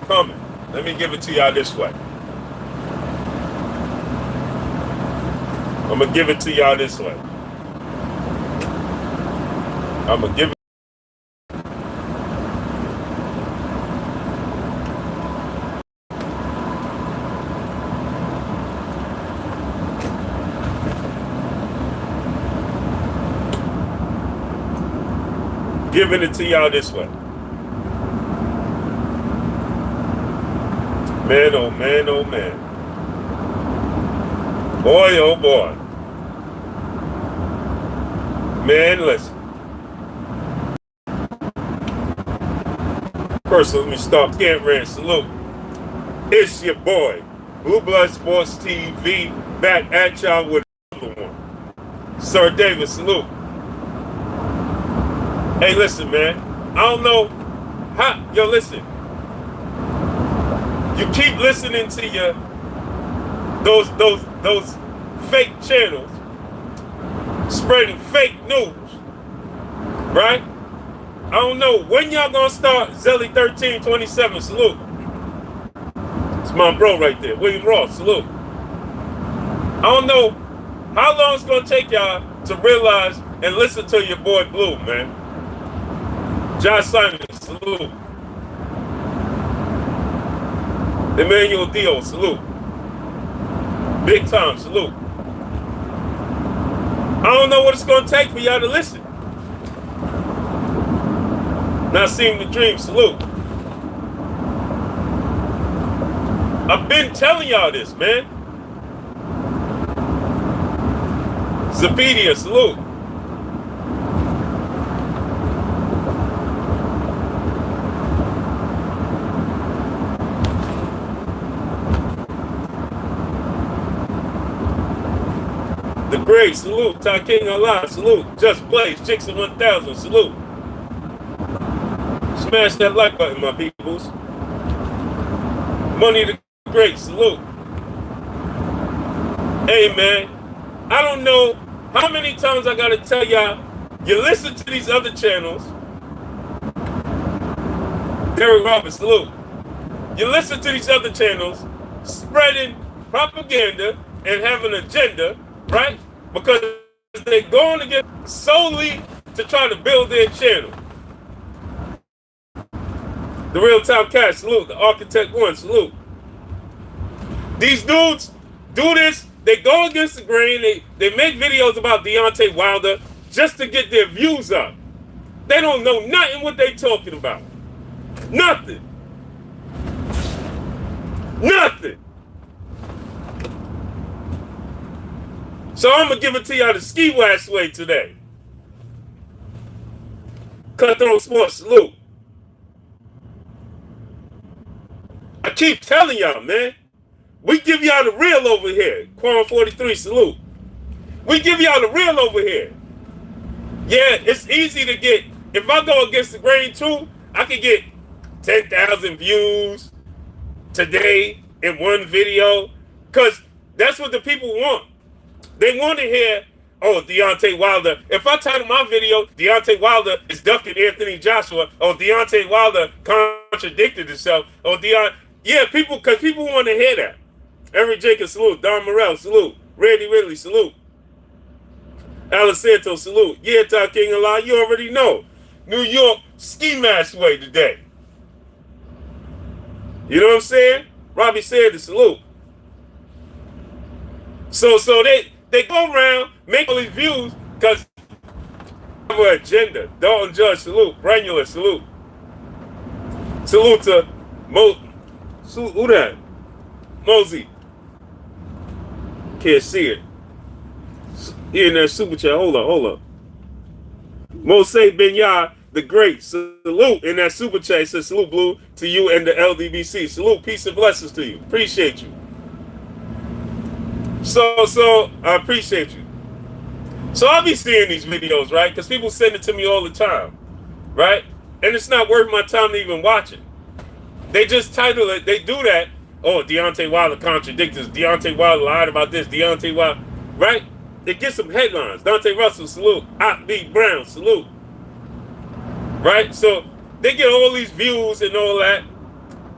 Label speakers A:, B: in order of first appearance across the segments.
A: coming. Let me give it to y'all this way. I'm going to give it to y'all this way. I'm going to give it. Giving it to y'all this way. Man, oh man, oh man. Boy, oh boy. Man, listen. First, let me start. Can't rant. Salute. It's your boy, Blue Blood Sports TV, back at y'all with another one. Sir David, salute. Hey, listen, man. I don't know how. Yo, listen. You keep listening to your those fake channels spreading fake news, right? I don't know when y'all gonna start. Zelly 1327, salute. It's my bro right there, William Ross, salute. I don't know how long it's gonna take y'all to realize and listen to your boy Blue, man. John Simon, salute. Emmanuel Dio, salute. Big Tom, salute. I don't know what it's going to take for y'all to listen. Not seeing the dream, salute. I've been telling y'all this, man. Zapedia, salute. The Great, salute. Ty King Allah, salute. Just Blaze, Jackson 1000, salute. Smash that like button, my peoples. Money the Great, salute. Hey, man, I don't know how many times I gotta tell y'all, you listen to these other channels. Derek Roberts, salute. You listen to these other channels spreading propaganda and have an agenda, right? Because they're going to get solely to try to build their channel. The Real Time Cash, salute. The Architect One, salute. These dudes do this. They go against the grain. They make videos about Deontay Wilder just to get their views up. They don't know nothing what they talking about. Nothing. Nothing. So I'm going to give it to y'all the ski wax way today. Cutthroat Sports, salute. I keep telling y'all, man. We give y'all the real over here. Quan 43, salute. We give y'all the real over here. Yeah, it's easy to get. If I go against the grain too, I can get 10,000 views today in one video. Because that's what the people want. They want to hear, oh, Deontay Wilder. If I title my video, Deontay Wilder is ducking Anthony Joshua, or Deontay Wilder contradicted himself, or yeah, because people want to hear that. Eric Jacobs, salute. Don Morrell, salute. Randy Ridley, salute. Alice Santos, salute. Yeah, Ty King Allah, you already know. New York ski mask way today. You know what I'm saying? Robbie Sanders, salute. So they go around, make all these views, because they have an agenda. Dalton Judge, salute. Granular, salute. Salute to salute, who that? Mosey. Can't see it. He in that super chat. Hold up. Mose Benyar, the great. Salute in that super chat. Says salute, Blue, to you and the LDBC. Salute, peace and blessings to you. Appreciate you. So I appreciate you. So I'll be seeing these videos, right? Because people send it to me all the time, right? And it's not worth my time to even watch it. They just title it, they do that. Oh, Deontay Wilder contradicts. Deontay Wilder lied about this. Deontay Wilder, right? They get some headlines. Dante Russell, salute. B. Brown, salute. Right? So they get all these views and all that.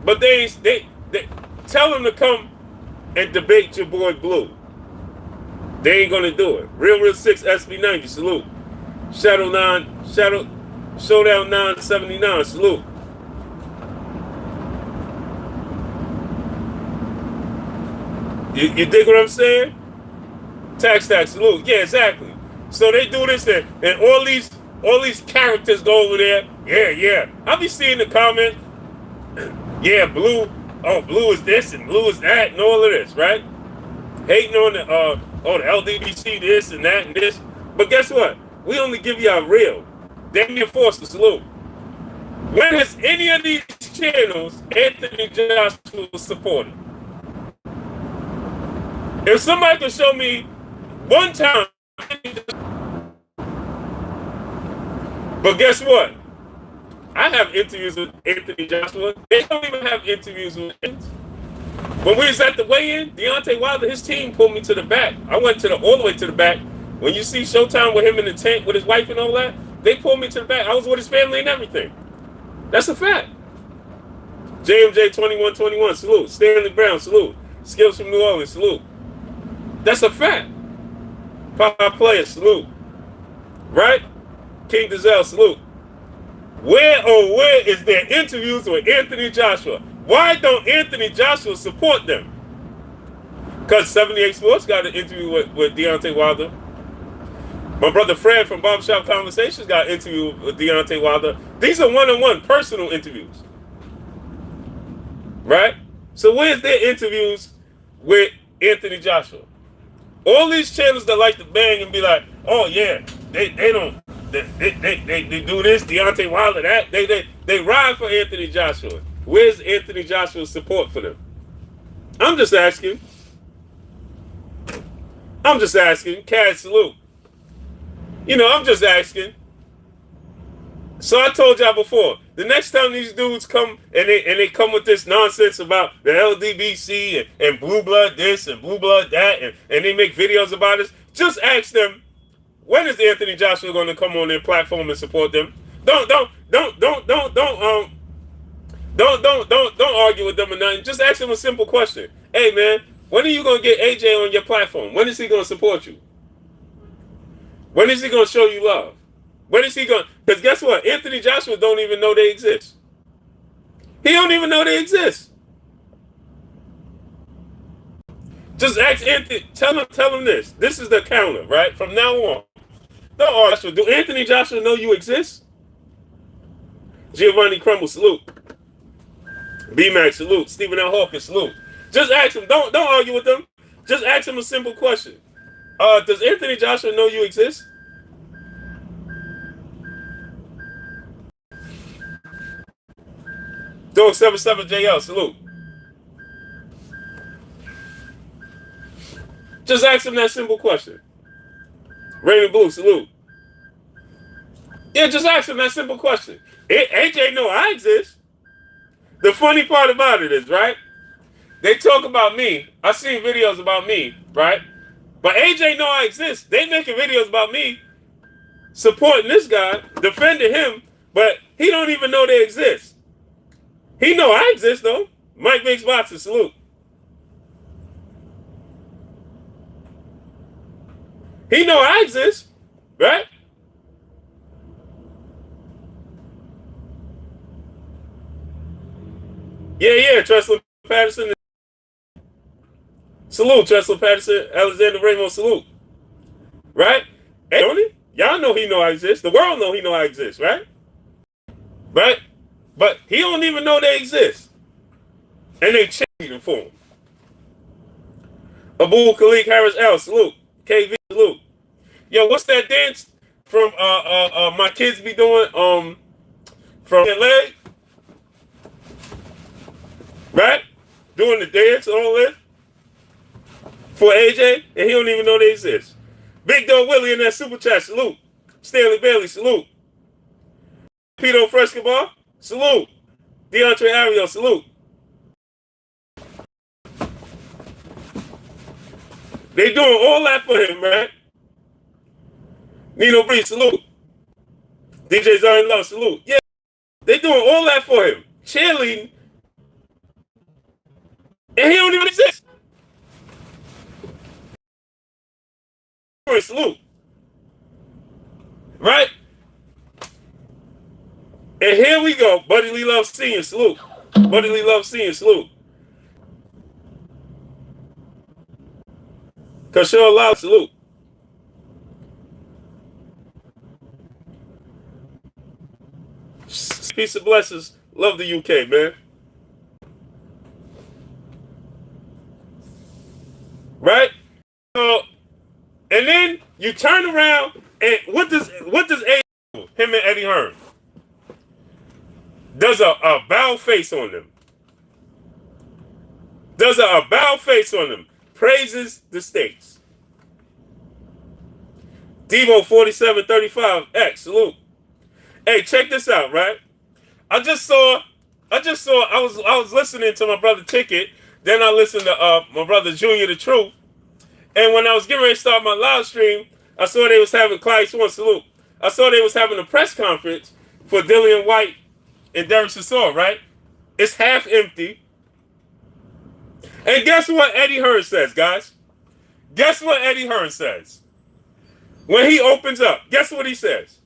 A: But they tell him to come and debate your boy Blue. They ain't gonna do it. Real 6 SB90, salute. Shadow Showdown 979, salute. You dig what I'm saying? Tax, salute. Yeah, exactly. So they do this and all these characters go over there. Yeah. I'll be seeing the comments. Yeah, Blue. Oh, Blue is this and Blue is that and all of this, right? Hating on the LDBC this and that and this. But guess what? We only give y'all real. Damian Foster, salute. When has any of these channels Anthony Joshua supported? If somebody can show me one time, but guess what? I have interviews with Anthony Joshua. They don't even have interviews with him. When we was at the weigh-in, Deontay Wilder, his team pulled me to the back. I went all the way to the back. When you see Showtime with him in the tent with his wife and all that, they pulled me to the back. I was with his family and everything. That's a fact. JMJ 2121, salute. Stanley Brown, salute. Skills from New Orleans, salute. That's a fact. Pop Player, salute. Right? King Dizelle, salute. Where is their interviews with Anthony Joshua? Why don't Anthony Joshua support them? Because 78 Sports got an interview with Deontay Wilder. My brother Fred from Barbershop Conversations got an interview with Deontay Wilder. These are one-on-one personal interviews. Right? So where's their interviews with Anthony Joshua? All these channels that like to bang and be like, oh yeah, they do this, Deontay Wilder, that. They ride for Anthony Joshua. Where's Anthony Joshua's support for them? I'm just asking. Cash, salute. I'm just asking. So I told y'all before, the next time these dudes come and they come with this nonsense about the LDBC and blue blood this and blue blood that and they make videos about this, just ask them, when is Anthony Joshua going to come on their platform and support them? Don't argue with them or nothing. Just ask them a simple question. Hey man, when are you going to get AJ on your platform? When is he going to support you? When is he going to show you love? When is he going? Because guess what? Anthony Joshua don't even know they exist. He don't even know they exist. Just ask Anthony. Tell him this. This is the counter, right? From now on. Don't ask. Do Anthony Joshua know you exist? Giovanni Crumble, salute. B-Max, salute. Stephen L. Hawkins, salute. Just ask him. Don't argue with them. Just ask him a simple question. Does Anthony Joshua know you exist? Dog 77JL, salute. Just ask him that simple question. Raymond Blue, salute. Yeah, just ask him that simple question. AJ know I exist. The funny part about it is, right? They talk about me. I seen videos about me, right? But AJ know I exist. They making videos about me, supporting this guy, defending him, but he don't even know they exist. He know I exist though. Mike Biggs Boxer, salute. He know I exist, right? Yeah, Tressler Patterson. Salute, Tressler Patterson, Alexander Ramos, salute. Right? Hey, don't he? Y'all know he know I exist. The world know he know I exist, right? Right? But he don't even know they exist. And they cheating for him. Abul Khalik Harris L, salute. KV, salute. Yo, what's that dance from my kids be doing from LA? Right? Doing the dance and all this for AJ, and he don't even know they exist. Big Dog Willie in that super chat, salute. Stanley Bailey, salute. Pito Frescobar, salute. DeAndre Ariel, salute. They doing all that for him, man. Nino Bree, salute. DJ Zion Love, salute. Yeah, they doing all that for him. Cheerleading And he don't even exist. Salute. Right? And here we go. Buddy Lee Love Senior, salute. Buddy Lee Love Senior, salute. Kershaw Loud, salute. Peace and blessings. Love the UK, man. Right? So, and then you turn around and what does A do? Him and Eddie Hearn does a bow face on them. Does a bow face on them. Praises the states. Devo 4735X, salute. Hey, check this out, right? I was listening to my brother Ticket, then I listened to my brother Junior the Truth. And when I was getting ready to start my live stream, I saw they was having Clyde Swan, salute. I saw they was having a press conference for Dillian White and Derek Chisora, right? It's half empty. And guess what Eddie Hearn says, guys? Guess what Eddie Hearn says? When he opens up, guess what he says?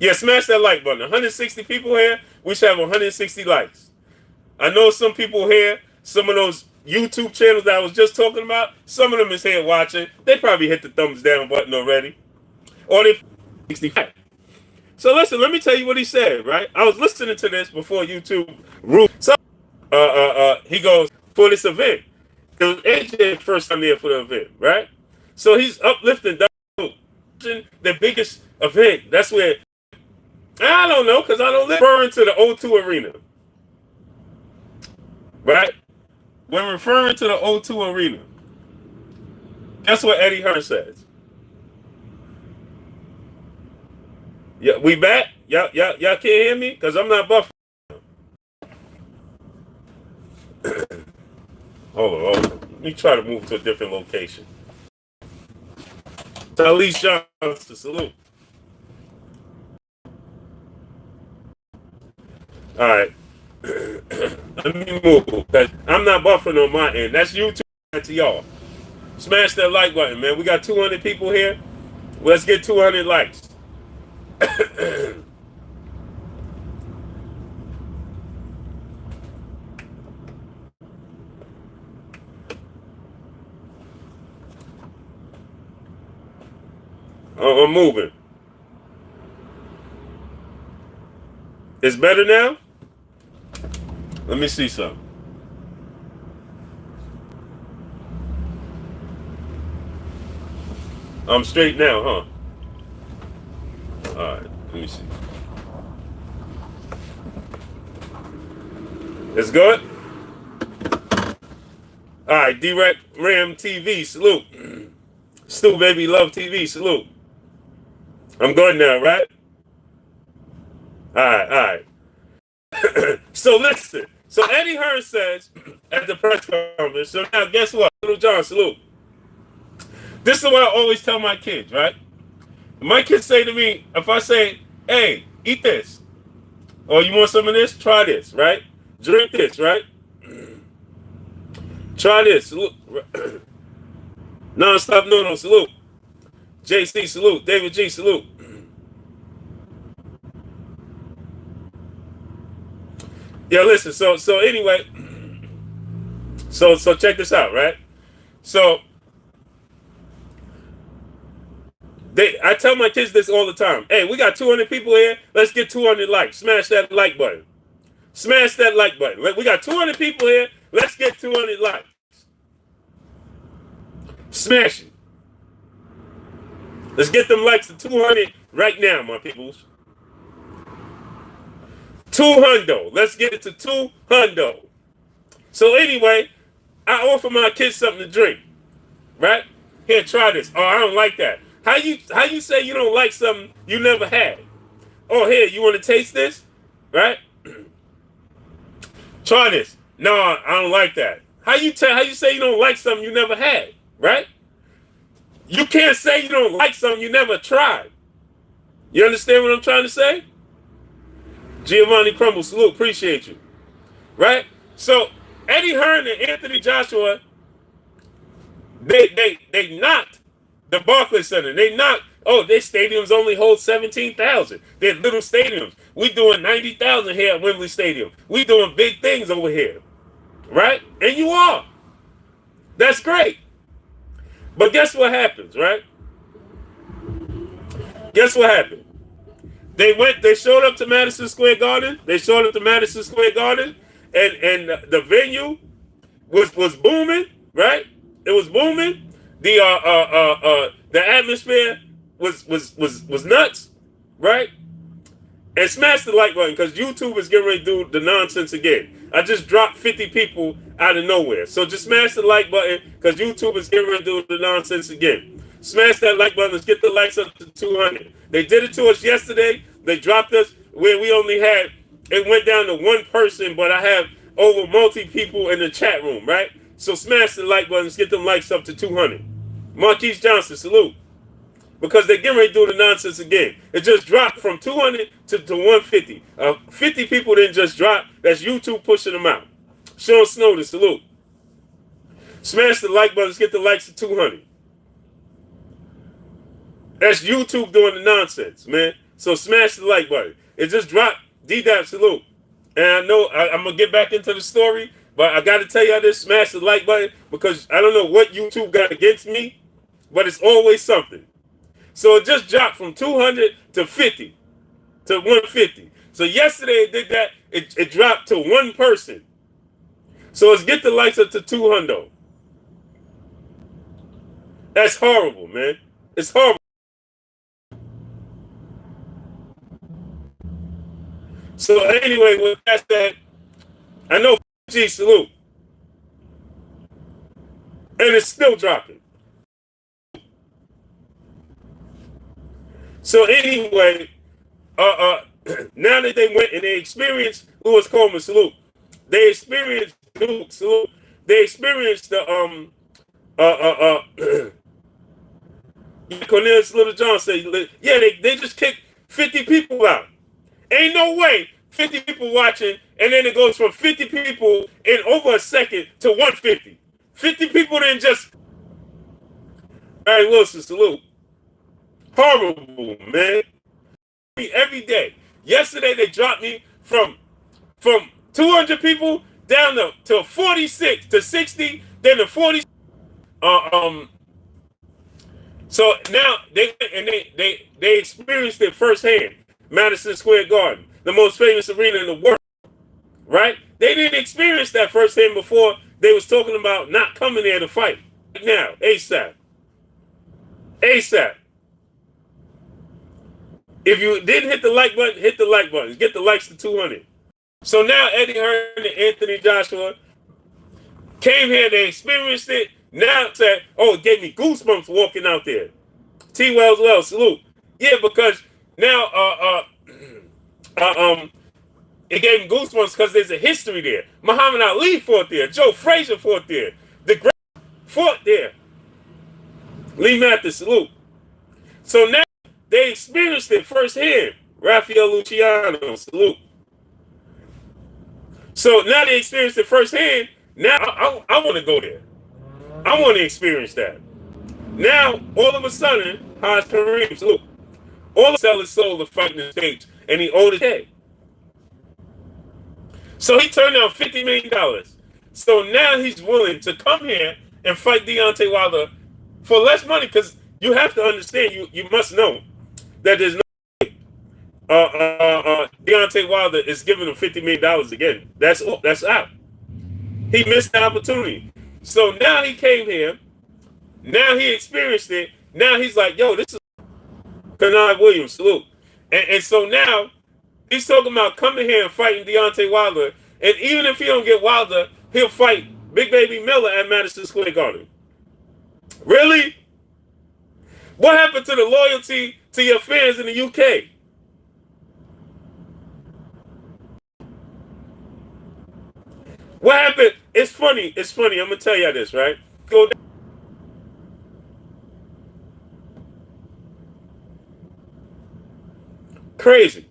A: Yeah, smash that like button. 160 people here, we should have 160 likes. I know some people here, some of those YouTube channels that I was just talking about, some of them is here watching. They probably hit the thumbs down button already. Or they 65. So listen, let me tell you what he said, right? I was listening to this before YouTube ruled. So he goes, for this event. It was AJ first time there for the event, right? So he's uplifting the biggest event. That's where I don't know, because I don't live referring to the O2 Arena. Right? When referring to the O2 Arena, guess what Eddie Hearn says? Yeah, we back? Y'all can't hear me? Because I'm not buffering. Hold on. Let me try to move to a different location. Talise Johnson, salute. All right. Let me move, because I'm not buffering on my end. That's YouTube to y'all. Smash that like button, man. We got 200 people here. Let's get 200 likes. I'm moving. It's better now? Let me see something. I'm straight now, huh? All right, let me see. It's good? All right, Direct Ram TV, salute. Stu Baby Love TV, salute. I'm good now, right? All right. So listen. So Eddie Hearn says at the press conference, so now guess what? Little John, salute. This is what I always tell my kids, right? My kids say to me, if I say, hey, eat this. Or you want some of this? Try this, right? Drink this, right? Try this, salute. Non-stop no, salute. JC, salute. David G, salute. Yeah, listen, so anyway, so check this out, right? So I tell my kids this all the time. Hey, we got 200 people here. Let's get 200 likes. Smash that like button. Smash that like button. We got 200 people here. Let's get 200 likes. Smash it. Let's get them likes to 200 right now, my peoples. 200. Let's get it to 200. So anyway, I offer my kids something to drink. Right? Here, try this. Oh, I don't like that. How you say you don't like something you never had? Oh, here, you want to taste this? Right? Try this. No, I don't like that. How you say you don't like something you never had? Right? You can't say you don't like something you never tried. You understand what I'm trying to say? Giovanni Crumble, salute, appreciate you. Right? So Eddie Hearn and Anthony Joshua, they knocked the Barclays Center. They knocked, oh, their stadiums only hold 17,000. They're little stadiums. We doing 90,000 here at Wembley Stadium. We doing big things over here. Right? And you are. That's great. But guess what happens, right? Guess what happened? They showed up to Madison Square Garden. They showed up to Madison Square Garden, and the venue was booming, right? It was booming. The atmosphere was nuts, right? And smash the like button because YouTube is getting ready to do the nonsense again. I just dropped 50 people out of nowhere. So just smash the like button because YouTube is getting ready to do the nonsense again. Smash that like button. Let's get the likes up to 200. They did it to us yesterday. They dropped us where we only had, it went down to one person, but I have over multi people in the chat room, right? So smash the like button. Let's get them likes up to 200. Marquise Johnson, salute. Because they're getting ready to do the nonsense again. It just dropped from 200 to 150. 50 people didn't just drop. That's YouTube pushing them out. Sean Snowden, salute. Smash the like button. Let's get the likes to 200. That's YouTube doing the nonsense, man. So smash the like button. It just dropped. D-Dap, salute. And I know I'm going to get back into the story, but I got to tell y'all this. Smash the like button because I don't know what YouTube got against me, but it's always something. So it just dropped from 200 to 50 to 150. So yesterday it did that. It dropped to one person. So let's get the likes up to 200. That's horrible, man. It's horrible. So anyway, with that said, I know G salute. And it's still dropping. So anyway, now that they went and they experienced Lewis Coleman, salute. They experienced Duke, salute. They experienced the Cornelius Littlejohn said, yeah, they just kicked 50 people out. Ain't no way 50 people watching, and then it goes from 50 people in over a second to 150. 50 people didn't just. Barry Wilson, salute. Horrible, man. Every day. Yesterday they dropped me from 200 people down to 46 to 60, then to 40. So now they experienced it firsthand. Madison Square Garden, the most famous arena in the world, right? They didn't experience that firsthand before. They was talking about not coming there to fight. Now, ASAP. If you didn't hit the like button, hit the like button. Get the likes to 200. So now Eddie Hearn and Anthony Joshua came here, they experienced it. Now it said, oh, it gave me goosebumps walking out there. T. Wells, salute. Yeah, because now it gave me goosebumps because there's a history there. Muhammad Ali fought there. Joe Frazier fought there. The great fought there. Lee Mathis, salute. So now they experienced it firsthand. Rafael Luciano, salute. So now they experienced it firsthand. Now I want to go there. I want to experience that. Now, all of a sudden, Haj Kareem, salute. All of sell his soul to fight in the stage, and he owed his head. So he turned down $50 million. So now he's willing to come here and fight Deontay Wilder for less money, because you have to understand, you must know that there's no Deontay Wilder is giving him $50 million again. That's out. He missed the opportunity. So now he came here. Now he experienced it. Now he's like, yo, this is Kennard Williams, salute. And so now he's talking about coming here and fighting Deontay Wilder. And even if he don't get Wilder, he'll fight Big Baby Miller at Madison Square Garden. Really? What happened to the loyalty to your fans in the UK? What happened? It's funny. I'm going to tell you this, right? Go down. Crazy.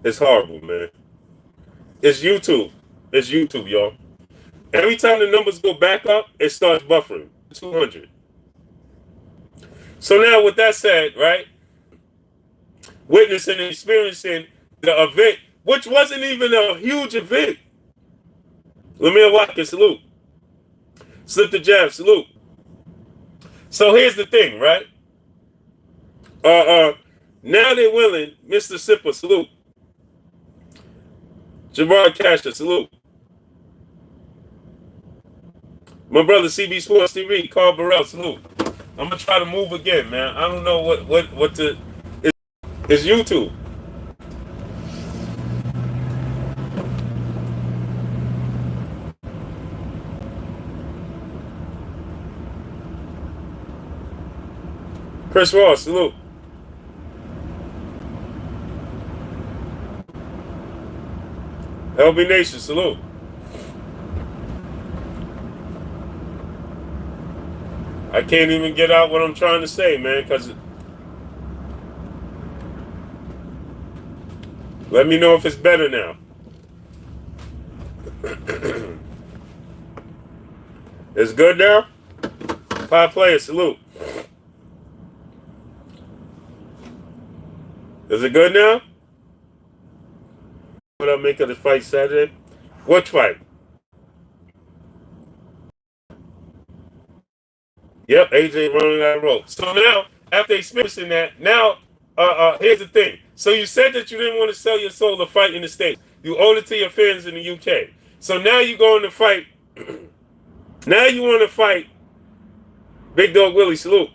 A: It's horrible, man. It's YouTube. It's YouTube, y'all. Every time the numbers go back up, it starts buffering. 200. So now with that said, right, witnessing and experiencing the event, which wasn't even a huge event. Lamar Watkins, salute. Slip the jab, salute. So here's the thing, right? Now they're willing, Mr. Sipper, salute. Jabbar Casher, salute. My brother CB Sports TV, Carl Burrell, salute. I'm gonna try to move again, man. I don't know what to. It's YouTube. Chris Ross, salute. LB Nation, salute. I can't even get out what I'm trying to say, man, because let me know if it's better now. It's good now? 5 players, salute. Is it good now? What I make of the fight Saturday? Which fight? Yep, AJ running that rope. So now, after experiencing that, now, here's the thing. So you said that you didn't want to sell your soul to fight in the States. You owed it to your fans in the UK. So now you going to fight. Now you want to fight Big Dog Willie, salute.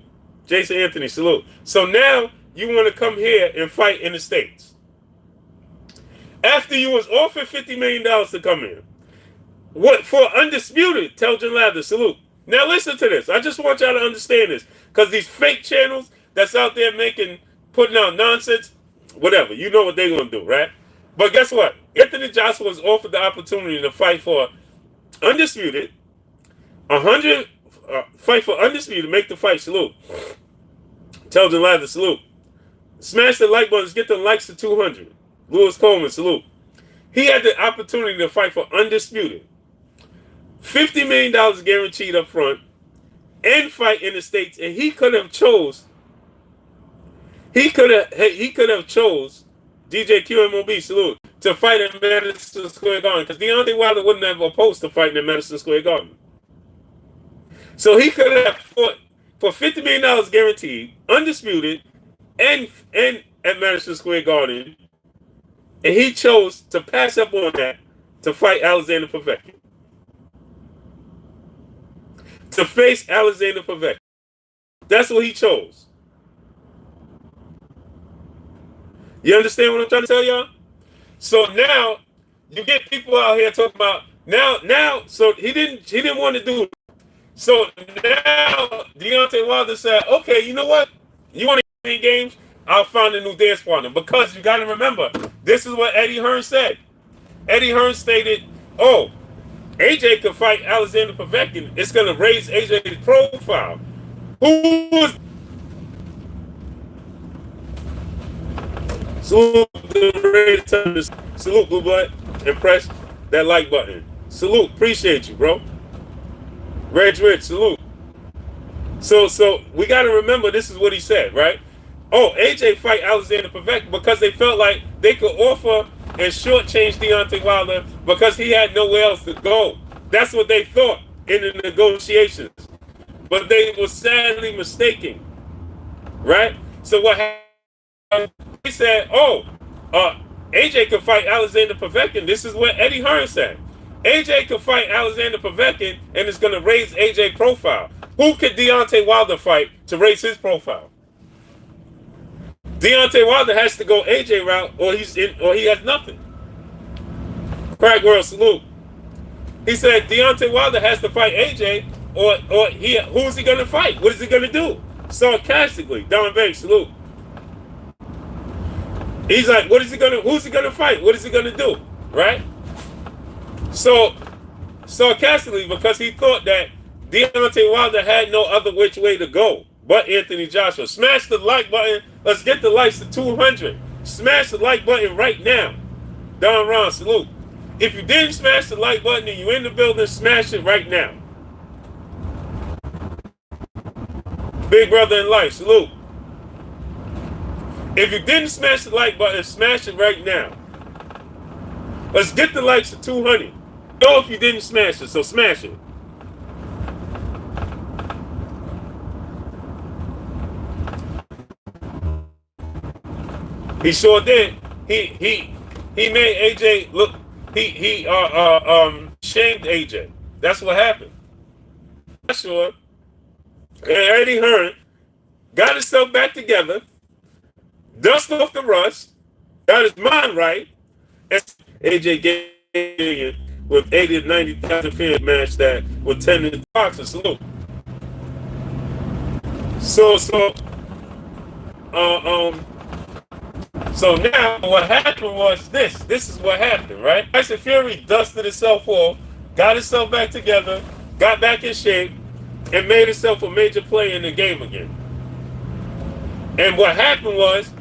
A: Jason Anthony, salute. So now you want to come here and fight in the States. After you was offered $50 million to come in. What, for undisputed, Telgen Lather, salute. Now listen to this. I just want y'all to understand this. Because these fake channels that's out there putting out nonsense, whatever, you know what they're going to do, right? But guess what? Anthony Joshua was offered the opportunity to fight for undisputed, fight for undisputed, make the fight, salute. Telgen Lather, salute. Smash the like buttons, get the likes to 200. Lewis Coleman, salute. He had the opportunity to fight for undisputed. $50 million guaranteed up front and fight in the States, and he could have chose DJ QMOB, salute, to fight in Madison Square Garden, because Deontay Wilder wouldn't have opposed to fighting in Madison Square Garden. So he could have fought for $50 million guaranteed, undisputed, and at Madison Square Garden, and he chose to pass up on that to fight Alexander Povetkin. To face Alexander Povetkin. That's what he chose. You understand what I'm trying to tell y'all? So now you get people out here talking about now. So he didn't want to do it. So now Deontay Wilder said, okay, you know what? You want to play games? I'll find a new dance partner. Because you got to remember, this is what Eddie Hearn said. Eddie Hearn stated, oh, AJ could fight Alexander Povetkin. It's going to raise AJ's profile. Who was... Salute, Blue Blood, and press that like button. Salute, appreciate you, bro. Reg, salute. So we got to remember this is what he said, right? Oh, AJ fight Alexander Povetkin because they felt like they could offer and shortchange Deontay Wilder because he had nowhere else to go. That's what they thought in the negotiations. But they were sadly mistaken, right? So what happened? He said, oh, AJ could fight Alexander Povetkin. This is what Eddie Hearn said. AJ could fight Alexander Povetkin, and it's going to raise AJ profile. Who could Deontay Wilder fight to raise his profile? Deontay Wilder has to go AJ route, or he has nothing. Craig World, salute. He said Deontay Wilder has to fight AJ, or who's he going to fight? What is he going to do? Sarcastically, Don Banks, salute. He's like, who's he going to fight? What is he going to do? Right? So, sarcastically, because he thought that Deontay Wilder had no other which way to go but Anthony Joshua. Smash the like button. Let's get the likes to 200. Smash the like button right now. Don Ron, salute. If you didn't smash the like button and you in the building, smash it right now. Big brother in life, salute. If you didn't smash the like button, smash it right now. Let's get the likes to 200. Know if you didn't smash it, so smash it. He sure did. He made AJ look. He shamed AJ. That's what happened. I'm sure. And Eddie Hearn got himself back together, dusted off the rust, got his mind right, and AJ gave with 80 to 90,000 fans match that with 10 in the box and salute. So now what happened was this. This is what happened, right? Tyson Fury dusted himself off, got himself back together, got back in shape, and made himself a major player in the game again. And what happened was,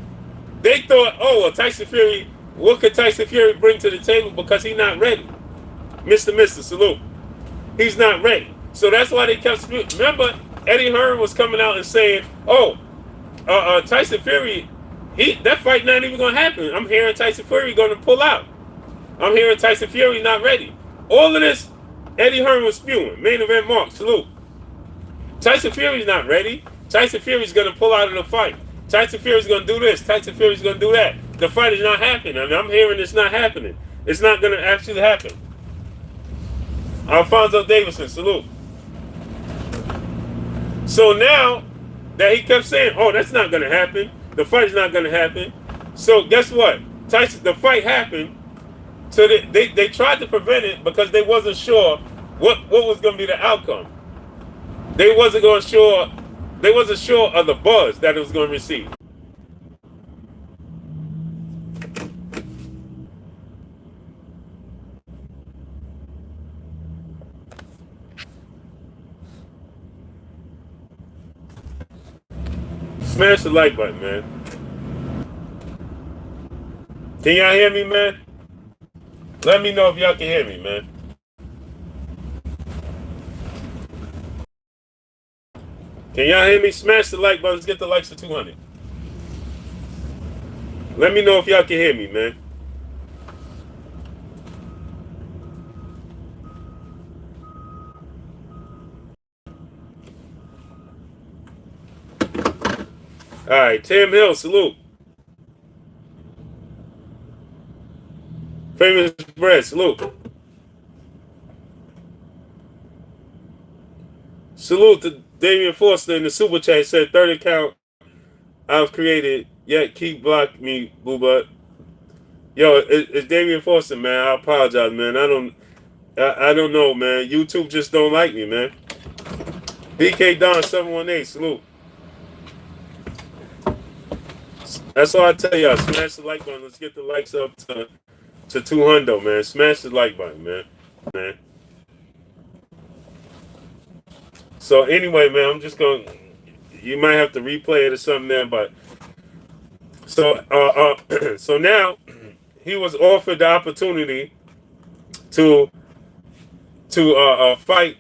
A: they thought, oh, well, Tyson Fury, what could Tyson Fury bring to the table because he's not ready? Mr. Salute. He's not ready. So that's why they kept spewing. Remember, Eddie Hearn was coming out and saying, oh, Tyson Fury, that fight not even going to happen. I'm hearing Tyson Fury going to pull out. I'm hearing Tyson Fury not ready. All of this, Eddie Hearn was spewing. Main event mark, salute. Tyson Fury's not ready. Tyson Fury's going to pull out of the fight. Tyson Fury's going to do this. Tyson Fury's going to do that. The fight is not happening. I mean, I'm hearing it's not happening. It's not going to actually happen. Alfonso Davidson, salute. So now that he kept saying, oh, that's not going to happen. The fight's not going to happen. So guess what? The fight happened. So they tried to prevent it because they wasn't sure what was going to be the outcome. They wasn't sure of the buzz that it was going to receive. Smash the like button, man. Can y'all hear me, man? Let me know if y'all can hear me, man. Can y'all hear me? Smash the like button. Let's get the likes to 200. Let me know if y'all can hear me, man. All right, Tim Hill, salute. Famous Bread, salute. Salute to Damian Forster in the super chat. Said 30 account I've created, yet keep blocking me, boo butt. Yo, it's Damian Forster, man. I apologize, man. I don't know, man. YouTube just don't like me, man. BK Don 718, salute. That's all I tell y'all. Smash the like button. Let's get the likes up to 200, man. Smash the like button, man. So anyway, man, I'm just going. You might have to replay it or something there, but so now he was offered the opportunity to fight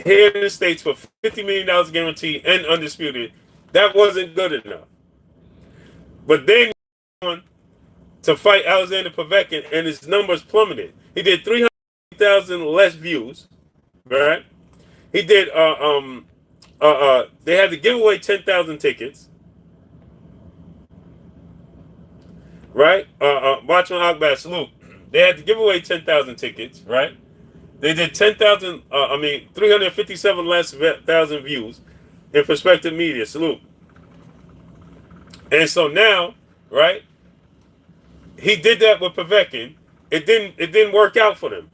A: here in the States for $50 million guaranteed and undisputed. That wasn't good enough. But then to fight Alexander Povetkin, and his numbers plummeted. He did 300,000 less views, right? He did. They had to give away 10,000 tickets, right? Watch on Akbar, salute. They had to give away 10,000 tickets, right? They did 357 less thousand views in prospective media, salute. And so now, right? He did that with Povetkin. It didn't work out for them.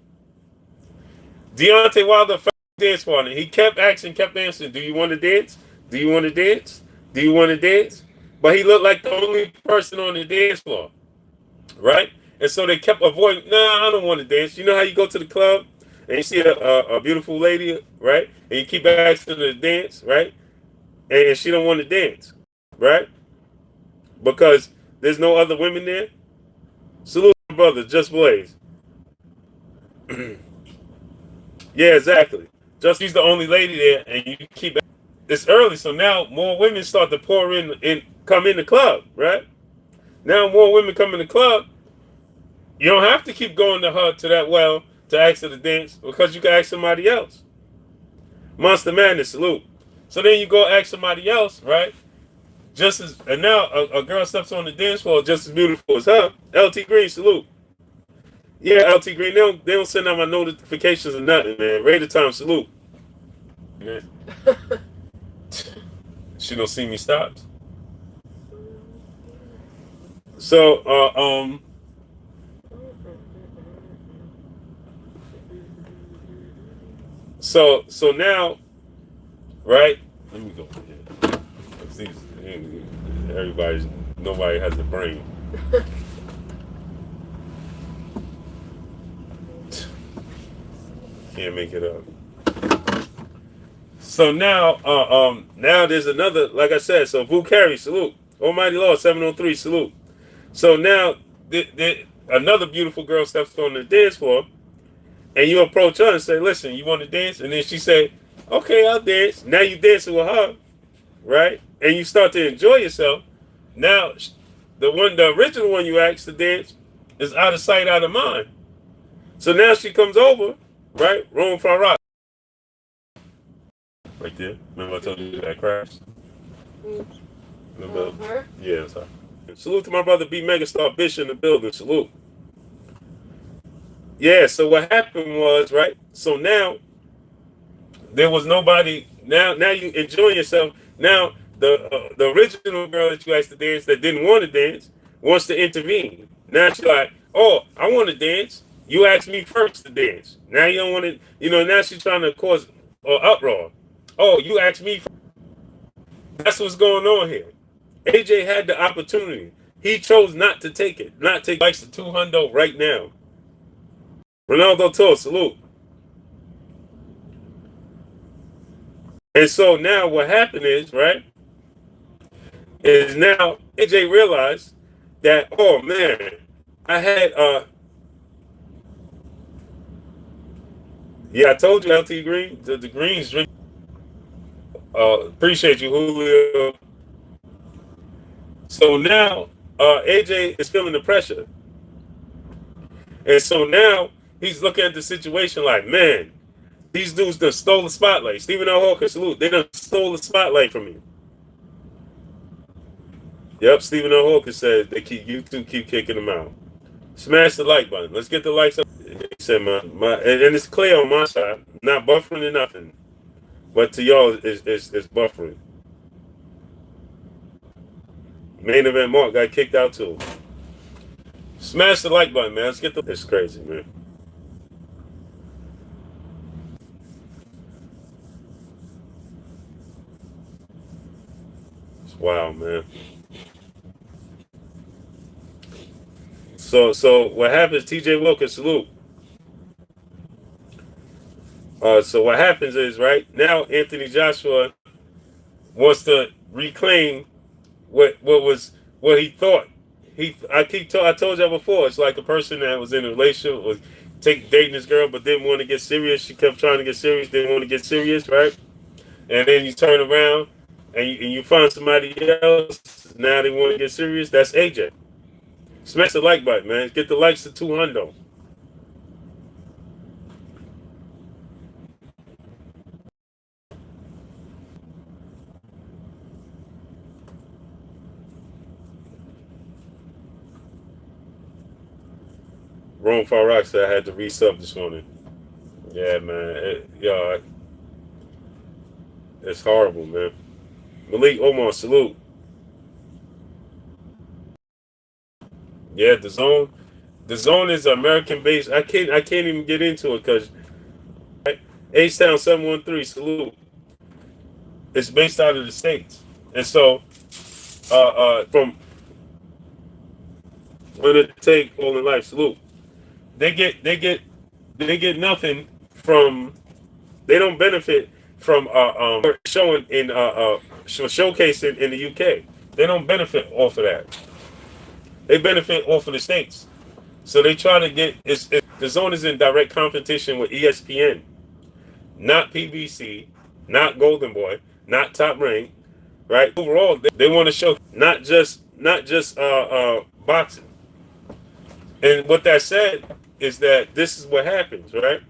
A: Deontay Wilder dance partner. He kept asking, kept answering, do you want to dance? Do you want to dance? Do you want to dance? But he looked like the only person on the dance floor, right? And so they kept avoiding, I don't want to dance. You know how you go to the club and you see a beautiful lady, right? And you keep asking her to dance, right? And she don't want to dance, right? Because there's no other women there. Salute, brother, Just Blaze. Yeah, exactly. Just she's the only lady there, and you keep. It's early, so now more women start to pour in come in the club, right? Now more women come in the club. You don't have to keep going to her to that well to ask her to dance because you can ask somebody else. Monster Madness, salute. So then you go ask somebody else, right? Just as and now a girl steps on the dance floor just as beautiful as her. LT Green, salute. Yeah, LT Green, they don't send out my notifications or nothing, man. Rate the time, salute. Yeah. She don't see me stopped. So so now, right? Let me go here. Nobody has a brain. Can't make it up. So now there's another, like I said, so Vu Carey, salute. Almighty Lord, 703, salute. So now another beautiful girl steps on the dance floor, and you approach her and say, listen, you want to dance? And then she say, okay, I'll dance. Now you dancing with her, right? And you start to enjoy yourself. Now, the original one you asked to dance is out of sight, out of mind. So now she comes over, right? Room for a rock. Right there. Remember I told you that crash? Remember? Yeah, sorry. Salute to my brother B Megastar Bish in the building. Salute. Yeah, so what happened was, right? So now there was nobody. Now you enjoying yourself. Now the original girl that you asked to dance that didn't want to dance wants to intervene. Now she's like, oh, I want to dance. You asked me first to dance. Now you don't want to. Now she's trying to cause uproar. Oh, you asked me first. That's what's going on here. AJ had the opportunity. He chose not to take it. Not take likes the 200 right now. Ronaldo Toro, salute. And so now what happened is, right, is now AJ realized that, oh man, I had yeah, I told you LT Green, the Greens drink. Appreciate you, Julio. So now AJ is feeling the pressure. And so now he's looking at the situation like, man, these dudes done stole the spotlight. Stephen L. Hawker, salute. They done stole the spotlight from me. Yep, Stephen L. Hawker said YouTube keep kicking them out. Smash the like button. Let's get the likes up. He said and it's clear on my side, not buffering or nothing. But to y'all, it's buffering. Main event Mark got kicked out too. Smash the like button, man. Let's get the. It's crazy, man. It's wild, man. So what happens? TJ Wilkins, salute. So what happens is, right now Anthony Joshua wants to reclaim what he thought. I told y'all before, it's like a person that was in a relationship, was dating this girl but didn't want to get serious. She kept trying to get serious, didn't want to get serious, right? And then you turn around and you find somebody else. Now they want to get serious. That's AJ. Smash the like button, man. Get the likes to 200. Rome Farak said I had to resub this morning. Yeah, man. It's horrible, man. Malik Omar, salute. Yeah, the zone. The zone is American based. I can't even get into it because H-Town 713, salute. It's based out of the States. And so from when it take all in life, salute. They get nothing from. They don't benefit from showing in showcasing in the UK. They don't benefit off of that. They benefit off of the States. So they try to get the zone is in direct competition with ESPN, not PBC, not Golden Boy, not Top Rank, right? Overall, they want to show not just boxing. And what that said is that this is what happens, right?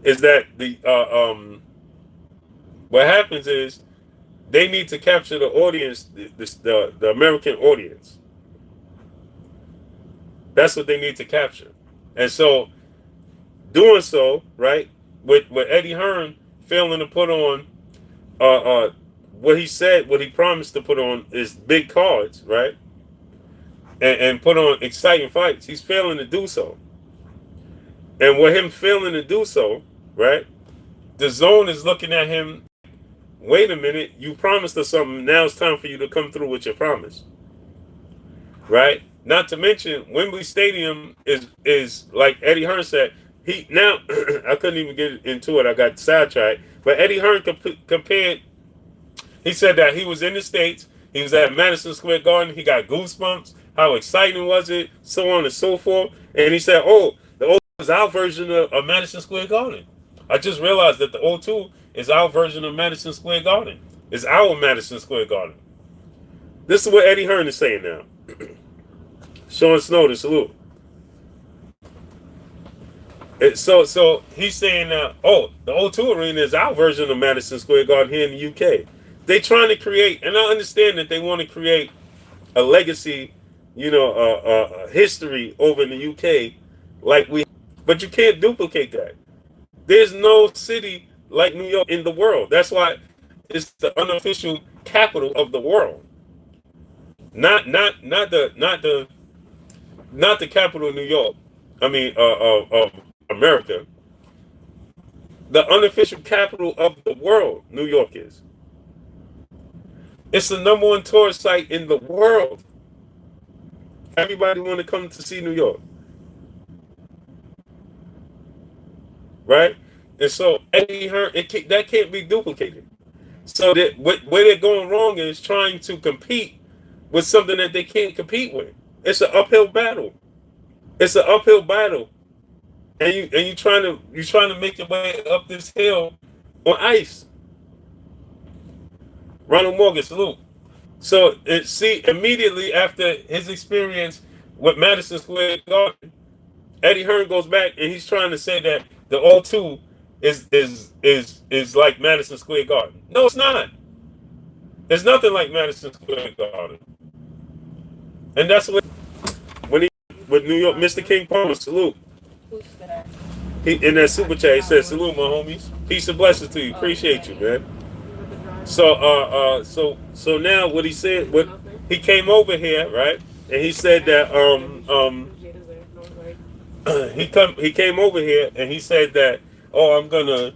A: Is that what happens is they need to capture the audience, the American audience. That's what they need to capture. And so, doing so, right, with Eddie Hearn failing to put on what he said, what he promised to put on is big cards, right? And put on exciting fights. He's failing to do so. And with him failing to do so, right, the zone is looking at him, wait a minute, you promised us something, now it's time for you to come through with your promise. Right? Not to mention, Wembley Stadium is like Eddie Hearn said, he now, I couldn't even get into it, I got sidetracked, but Eddie Hearn compared, he said that he was in the States, he was at Madison Square Garden, he got goosebumps, how exciting was it, so on and so forth, and he said, oh, the O2 is our version of Madison Square Garden. I just realized that the O2 is our version of Madison Square Garden. It's our Madison Square Garden. This is what Eddie Hearn is saying now. Sean Snowden, salute. So he's saying, oh, the O2 Arena is our version of Madison Square Garden here in the UK. They're trying to create, and I understand that they want to create a legacy, history over in the UK, but you can't duplicate that. There's no city like New York in the world. That's why it's the unofficial capital of the world. Not the capital of New York. I mean, of America. The unofficial capital of the world, New York is. It's the #1 tourist site in the world. Everybody want to come to see New York. Right? And so Eddie Hearn, that can't be duplicated. So where they're going wrong is trying to compete with something that they can't compete with. It's an uphill battle. It's an uphill battle, and you're trying to make your way up this hill on ice. Ronald Morgan, salute. So immediately after his experience with Madison Square Garden, Eddie Hearn goes back and he's trying to say that the O2 is like Madison Square Garden. No, it's not. There's nothing like Madison Square Garden. And that's what with New York, Mr. King Palmer, salute. He in that super chat he said, salute my homies. Peace and blessings to you. Appreciate you, man. So so now what he said, what he came over here, right? And he said that he came over here and he said that, oh, I'm gonna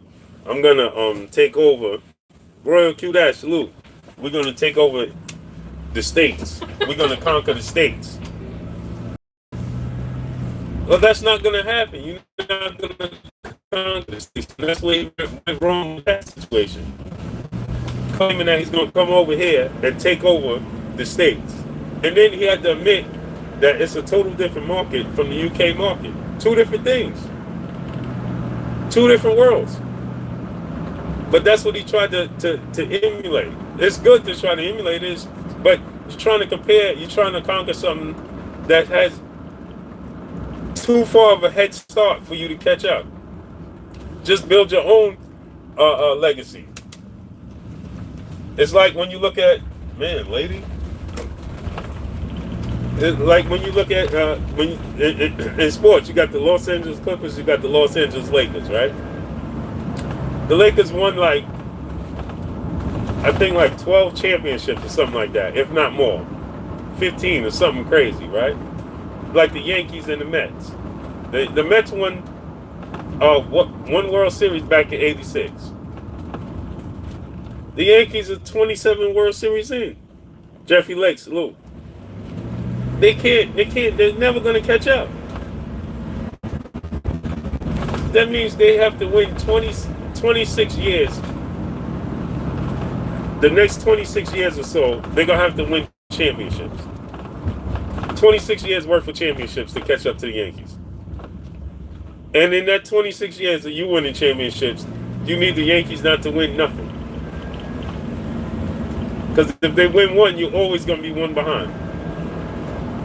A: take over. Royal Q Dash, salute. We're gonna take over the states. We're gonna conquer the states. Well, that's not gonna happen. You're not gonna conquer the states. That's where he went wrong with that situation. Claiming that he's gonna come over here and take over the states. And then he had to admit that it's a total different market from the UK market. Two different things. Two different worlds. But that's what he tried to emulate. It's good to try to emulate this, but you're trying to compare, you're trying to conquer something that has too far of a head start for you to catch up. Just build your own legacy. It's like when you look at, lady. It's like when you look at in sports, you got the Los Angeles Clippers, you got the Los Angeles Lakers, right? The Lakers won I think 12 championships or something like that, if not more. 15 or something crazy, right? Like the Yankees and the Mets. The Mets won one World Series back in '86. The Yankees are 27 World Series in. Jeffrey Lake, salute. They're never going to catch up. That means they have to win 26 years. The next 26 years or so, they're going to have to win championships. 26 years worth of championships to catch up to the Yankees. And in that 26 years of you winning championships, you need the Yankees not to win nothing. Because if they win one, you're always going to be one behind.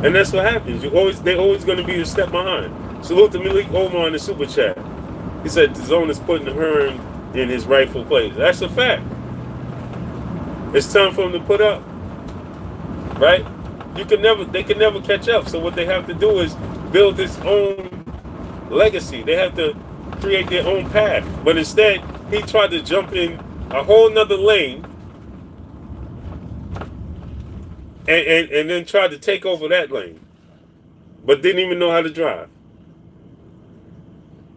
A: And that's what happens. They're always going to be a step behind. Salute to Malik Omar in the super chat. He said the zone is putting Hearn in his rightful place. That's a fact. It's time for him to put up. Right? They can never catch up. So what they have to do is build his own legacy. They have to create their own path. But instead, he tried to jump in a whole nother lane and then tried to take over that lane. But didn't even know how to drive.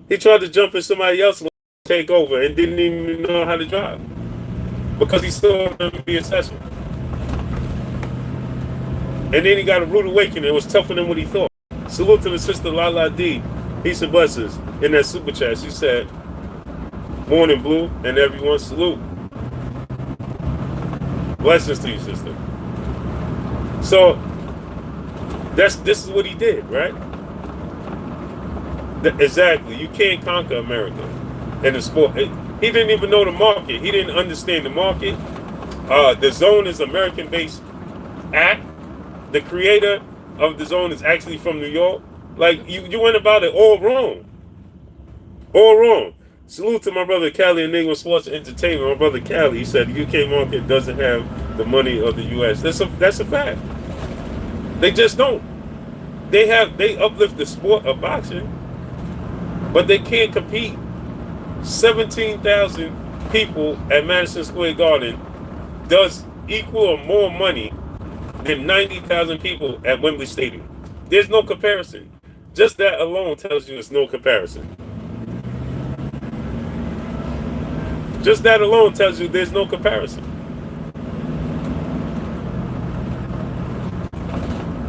A: He tried to jump in somebody else's lane, take over, and didn't even know how to drive. Because he still wanted to be successful. And then he got a rude awakening. It was tougher than what he thought. Salute to the sister Lala D. Peace and blessings. In that super chat, she said, "Morning, Blue, and everyone, salute." Blessings to you, sister. So this is what he did, right? Exactly. You can't conquer America in the sport. He didn't even know the market. He didn't understand the market. The zone is American-based act. The creator of the zone is actually from New York. Like, you went about it all wrong. All wrong. Salute to my brother Cali and Enigma Sports Entertainment. My brother Cali, he said the UK market doesn't have the money of the US. That's a fact. They just don't. They uplift the sport of boxing, but they can't compete. 17,000 people at Madison Square Garden does equal or more money than 90,000 people at Wembley Stadium. There's no comparison. Just that alone tells you there's no comparison. Just that alone tells you there's no comparison.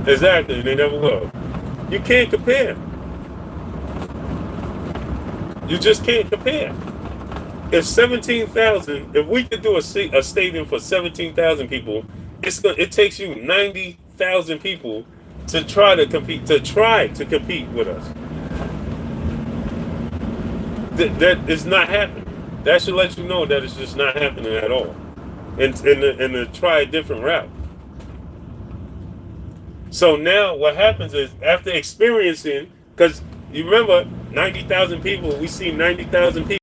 A: Exactly, they never will. You can't compare. You just can't compare. If 17,000, if we could do a stadium for 17,000 people, it takes you 90,000 people to try to compete with us. That is not happening. That should let you know that it's just not happening at all. And to try a different route. So now what happens is, after experiencing, because you remember 90,000 people, we see 90,000 people,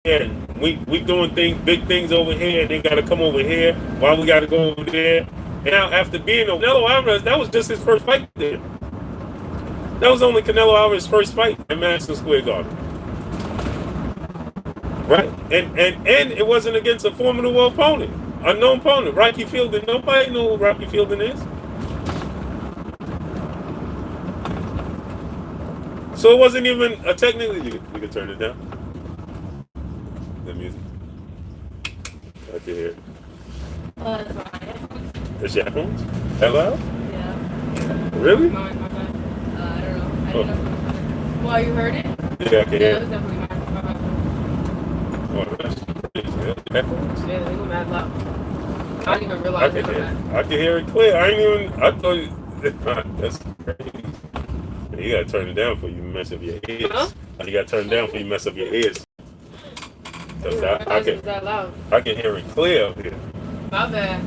A: and we doing big things over here, and they got to come over here while we got to go over there. And now after being over, Canelo Alvarez, that was just his first fight there. That was only Canelo Alvarez's first fight at Madison Square Garden. Right? And it wasn't against a formidable opponent, a known opponent, Rocky Fielding. Nobody knew who Rocky Fielding is. So it wasn't even a technically. You can turn it down. The music. I can hear it.
B: It's my headphones.
A: It's your headphones? That loud?
B: Yeah.
A: Really?
B: Mine. I don't know. I didn't know. Well, you heard it?
A: Yeah, I can hear
B: Yeah,
A: it.
B: it was definitely mine.
A: Oh, that's crazy. Headphones?
B: Yeah, they go mad loud. I didn't even realize it was mad.
A: I can hear it clear. I thought you, that's crazy. You gotta turn it down before you mess up your ears.
B: Huh?
A: You gotta turn it down before you mess up your ears. Cause
B: I was that loud.
A: I can hear it clear up here.
B: My bad.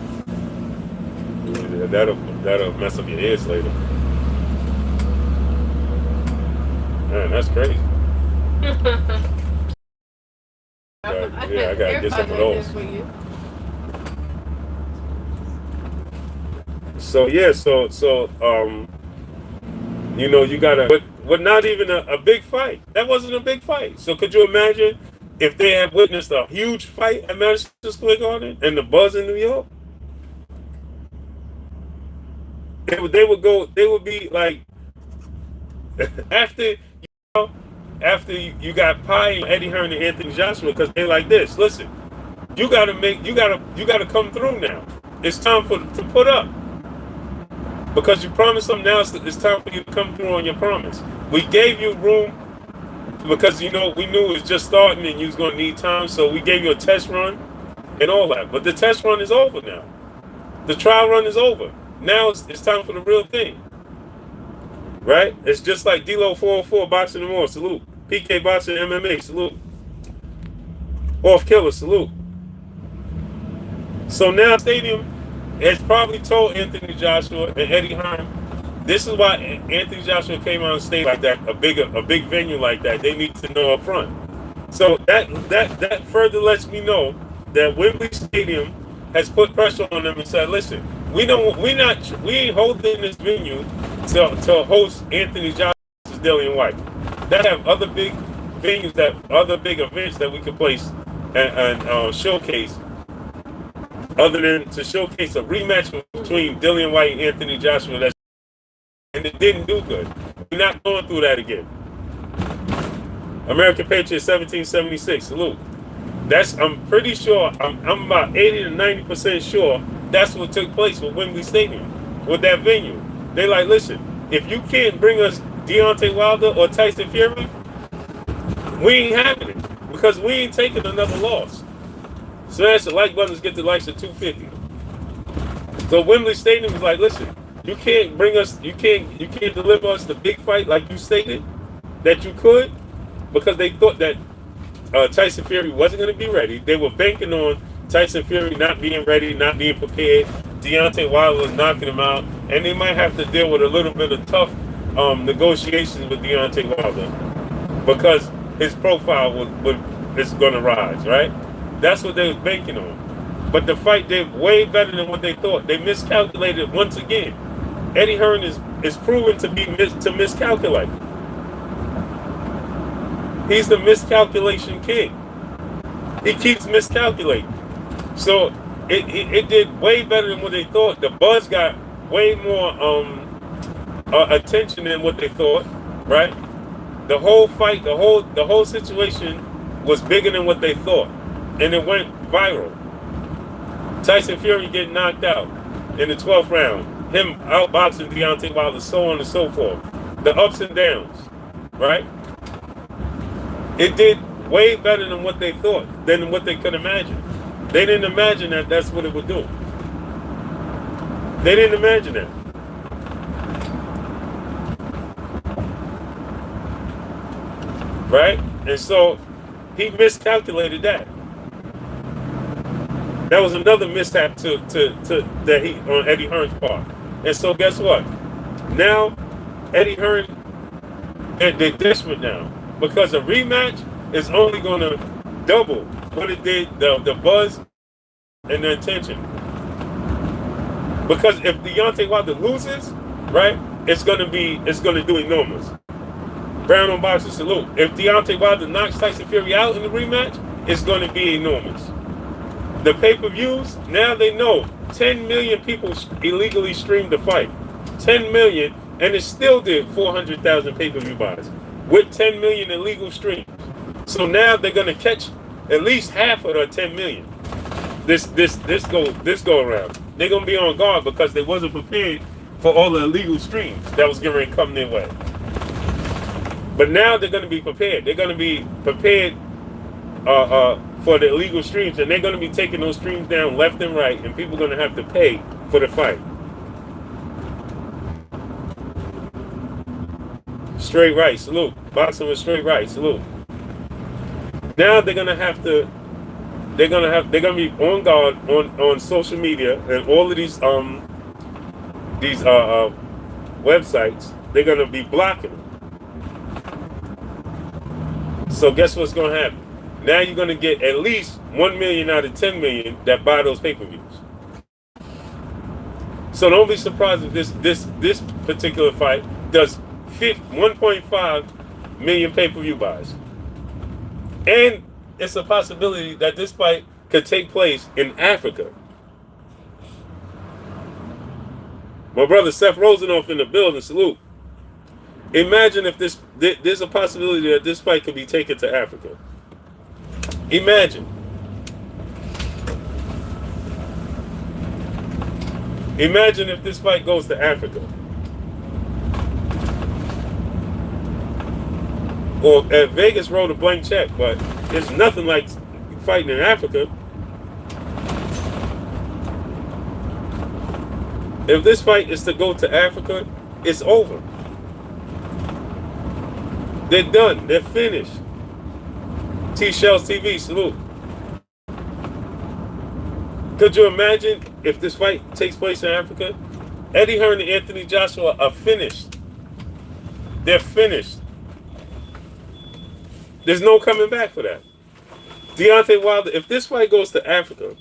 A: Yeah, that'll mess up your ears later. Man, that's crazy. I gotta get some of those. So you gotta, but not even a big fight. That wasn't a big fight. So could you imagine if they had witnessed a huge fight at Madison Square Garden and the buzz in New York? They would be like, after you got Pie and Eddie Hearn and Anthony Joshua, because they're like this. Listen, you gotta come through now. It's time to put up. Because you promised them, now it's time for you to come through on your promise. We gave you room because we knew it was just starting and you was gonna need time, so we gave you a test run and all that. But the test run is over now. The trial run is over. Now it's time for the real thing. right? It's just like D-Lo 404 boxing and more, salute. PK boxing MMA, salute. Off Killer, salute. So now Stadium has probably told Anthony Joshua and Eddie Hearn, this is why Anthony Joshua came on stage like that, a big venue like that. They need to know up front. So that further lets me know that Wembley Stadium has put pressure on them and said, listen, we ain't holding this venue to host Anthony Joshua's Dillian White. That have other big venues, other big events that we could place and showcase, other than to showcase a rematch between Dillian White and Anthony Joshua. And it didn't do good. We're not going through that again. American Patriots 1776, salute. I'm pretty sure, I'm about 80 to 90% sure that's what took place with Wembley Stadium, with that venue. They like, listen, if you can't bring us Deontay Wilder or Tyson Fury, we ain't having it, because we ain't taking another loss. Smash the like buttons, get the likes of 250. So Wembley Stadium was like, listen, you can't bring us, you can't deliver us the big fight like you stated that you could, because they thought that Tyson Fury wasn't going to be ready. They were banking on Tyson Fury not being ready, not being prepared. Deontay Wilder was knocking him out, and they might have to deal with a little bit of tough negotiations with Deontay Wilder because his profile is going to rise, right? That's what they was banking on. But the fight did way better than what they thought. They miscalculated once again. Eddie Hearn is proven to miscalculate. He's the miscalculation king. He keeps miscalculating. So it did way better than what they thought. The buzz got way more attention than what they thought, right? The whole fight, the whole situation was bigger than what they thought, and it went viral. Tyson Fury getting knocked out in the 12th round, him outboxing Deontay Wilder, so on and so forth. The ups and downs, right? It did way better than what they thought, than what they could imagine. They didn't imagine that that's what it would do. They didn't imagine that. Right? And so he miscalculated that. That was another mishap that he on Eddie Hearn's part. And so guess what? Now Eddie Hearn, they're desperate now because a rematch is only going to double what it did, the buzz and the attention. Because if Deontay Wilder loses, right, it's going to do enormous. Brown on boxing, salute. If Deontay Wilder knocks Tyson Fury out in the rematch, it's going to be enormous. The pay-per-views, now they know 10 million people illegally streamed the fight. 10 million, and it still did 400,000 pay-per-view buys with 10 million illegal streams. So now they're going to catch at least half of the 10 million. This go around. They're going to be on guard because they wasn't prepared for all the illegal streams that was going to come their way. But now they're going to be prepared. They're going to be prepared for the illegal streams, and they're going to be taking those streams down left and right, and people are going to have to pay for the fight. Straight right, salute. Boxing with straight right, salute. Now they're going to be on guard on social media and all of these websites. They're going to be blocking them. So guess what's going to happen? Now you're going to get at least 1 million out of 10 million that buy those pay-per-views. So don't be surprised if this particular fight does 1.5 million pay-per-view buys. And it's a possibility that this fight could take place in Africa. My brother Seth Rosenoff in the building, salute. Imagine if there's a possibility that this fight could be taken to Africa. Imagine. Imagine if this fight goes to Africa. Well, Vegas wrote a blank check, but it's nothing like fighting in Africa. If this fight is to go to Africa, it's over. They're done. They're finished. T-Shells TV, salute. Could you imagine if this fight takes place in Africa? Eddie Hearn and Anthony Joshua are finished. They're finished. There's no coming back for that. Deontay Wilder, if this fight goes to Africa,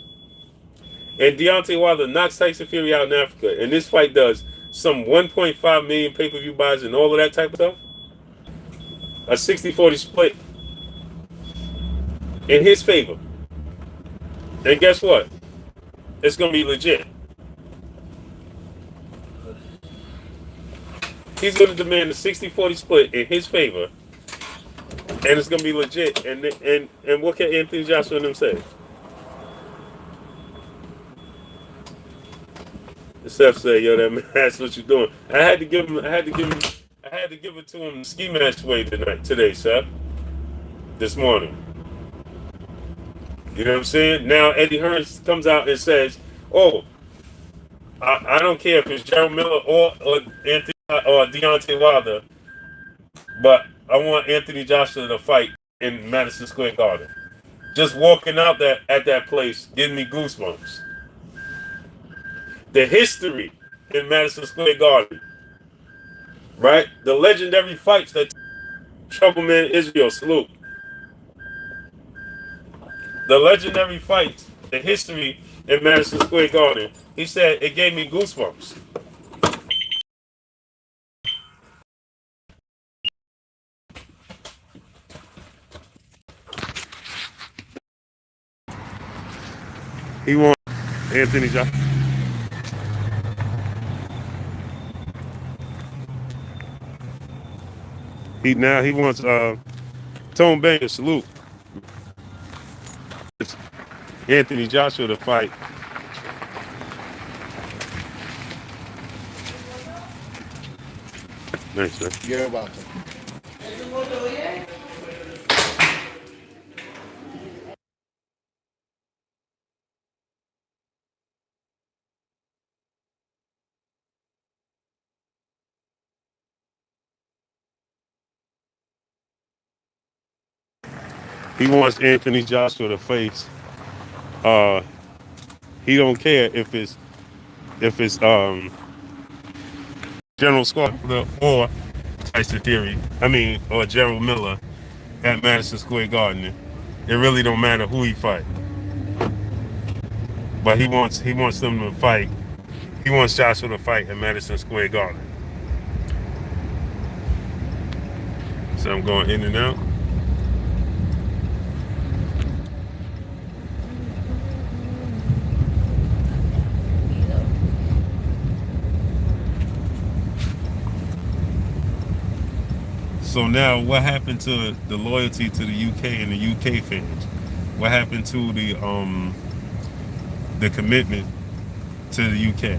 A: and Deontay Wilder knocks Tyson Fury out in Africa, and this fight does some 1.5 million pay-per-view buys and all of that type of stuff, a 60-40 split in his favor. And guess what? It's going to be legit. He's going to demand a 60-40 split in his favor, and it's going to be legit. And what can Anthony Joshua and them say? Seth said, "Yo, that man, that's what you're doing." I had to give it to him ski mask way today, Seth. This morning. You know what I'm saying? Now Eddie Hearn comes out and says, "Oh, I don't care if it's Gerald Miller or Anthony or Deontay Wilder, but I want Anthony Joshua to fight in Madison Square Garden." Just walking out at that place giving me goosebumps. The history in Madison Square Garden, right? The legendary fights that Troubleman Israel, salute. The legendary fights, the history in Madison Square Garden. He said it gave me goosebumps. He wants Anthony Joshua. He wants Tone Banger, salute. It's Anthony Joshua to fight. Thanks, man.
C: You're welcome.
A: He wants Anthony Joshua to face. He don't care if it's General Scott or Tyson Fury. Or Gerald Miller at Madison Square Garden. It really don't matter who he fight. But he wants them to fight. He wants Joshua to fight at Madison Square Garden. So I'm going in and out. So now, what happened to the loyalty to the UK and the UK fans? What happened to the commitment to the UK?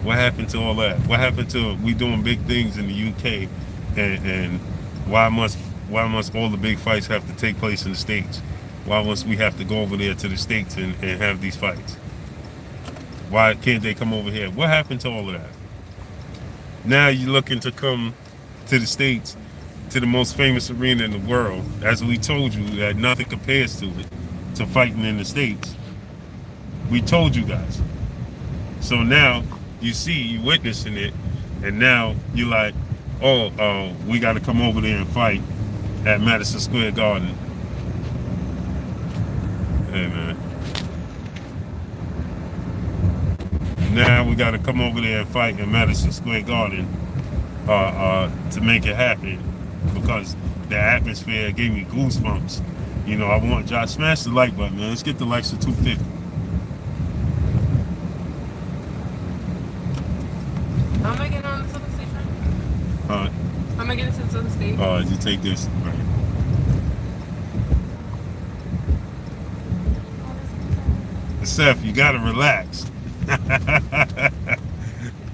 A: What happened to all that? What happened to we doing big things in the UK, and why must all the big fights have to take place in the States? Why must we have to go over there to the States and have these fights? Why can't they come over here? What happened to all of that? Now you're looking to come to the States, to the most famous arena in the world. As we told you, that nothing compares to it, to fighting in the States. We told you guys. So now you see, you witnessing it, and now you're like, oh, we got to come over there and fight at Madison Square Garden. Hey, man. Now we got to come over there and fight in Madison Square Garden to make it happen, because the atmosphere gave me goosebumps. You know, I want Josh, smash the like button, man. Let's get the likes to 250.
B: How am I getting on the Southern State train? How am I getting to the Southern State?
A: You take this, right. Seth, you gotta relax.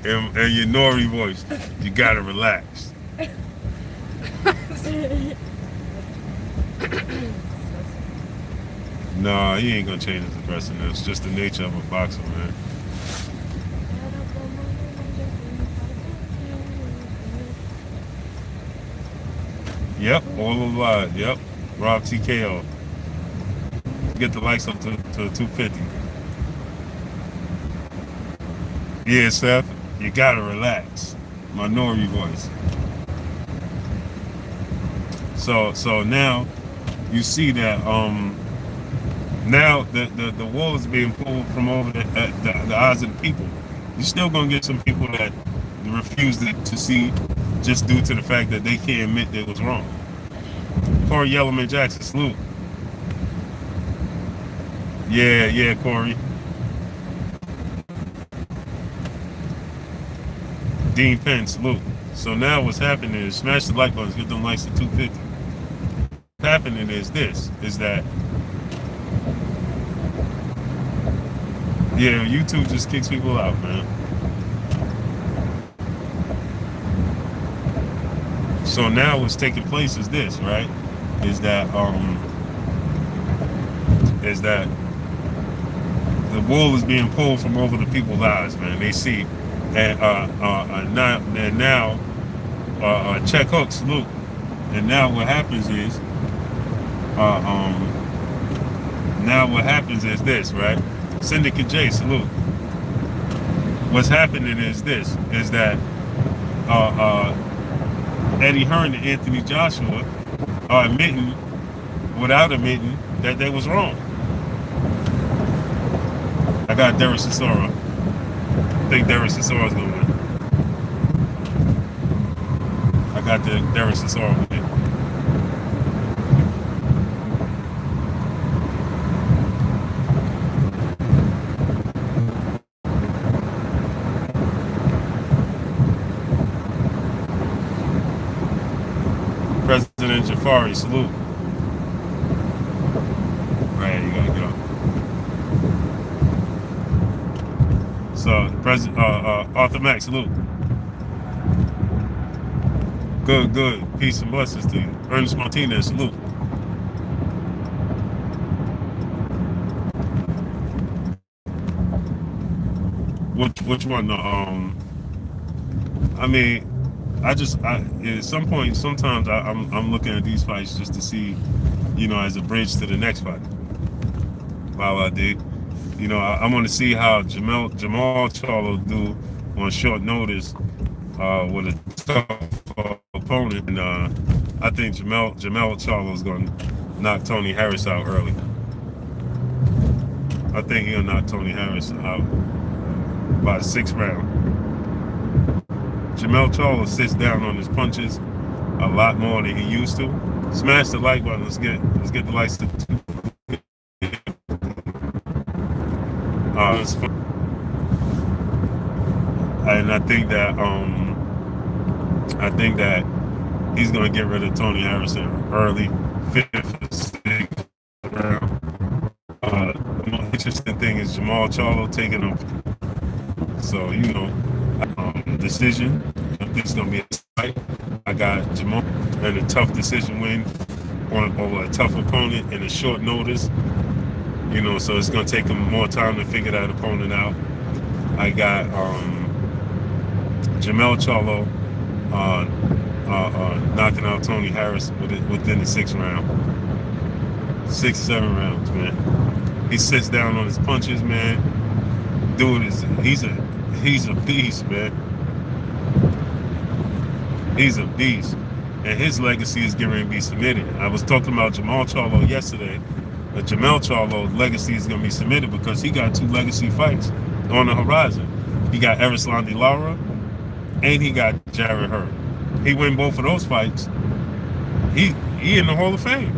A: and your Nori voice, you gotta relax. No, he ain't gonna change his aggressiveness. It's just the nature of a boxer, man. Yep, all alive. Yep. Rob TKO. Get the likes up to 250. Yeah, Seth, you gotta relax. Minority voice. So now you see that now the wool is being pulled from over the eyes of the people. You're still gonna get some people that refuse to see just due to the fact that they can't admit that it was wrong. Corey Yellowman Jackson, salute. Yeah, Corey. Dean Penn, salute. So now what's happening is smash the like buttons, get them likes to 250. What's happening is this, is that yeah, YouTube just kicks people out, man. So now what's taking place is this, right? Is that the wool is being pulled from over the people's eyes, man. They see, and now check hook, salute. And now what happens is, this, right? Syndicate J, salute. What's happening is this, is that Eddie Hearn and Anthony Joshua are admitting, without admitting, that they was wrong. I got Derek Chisora. I think Derek Chisora is gonna win. I got the Derek Chisora win. President Jafari, salute. Right, you gotta get off. So, President Arthur Mack, salute. Good. Peace and blessings to you. Ernest Martinez, salute. Which one? I mean, at some point, sometimes I'm looking at these fights just to see, as a bridge to the next fight. While I did, I want to see how Jamal Charlo do on short notice with a tough opponent, and I think Jamal Charlo is going to knock Tony Harris out early. I think he'll knock Tony Harris out by the 6th round. Jamal Charlo sits down on his punches a lot more than he used to. Smash the like button. Let's get the likes to and I think that he's gonna get rid of Tony Harrison early, 5th or 6th round. The most interesting thing is Jamal Charlo taking him. So decision. I think it's gonna be a fight. I got Jamal and a tough decision win over a tough opponent in a short notice. So it's gonna take him more time to figure that opponent out. I got Jamal Charlo knocking out Tony Harris within the 6th round. 6-7 rounds, man. He sits down on his punches, man. Dude he's a beast, man. He's a beast. And his legacy is getting ready to be submitted. I was talking about Jamal Charlo yesterday. But Jamal Charlo's legacy is going to be submitted because he got 2 legacy fights on the horizon. He got Erislandy Lara and he got Jared Hearn. He win both of those fights. He in the Hall of Fame.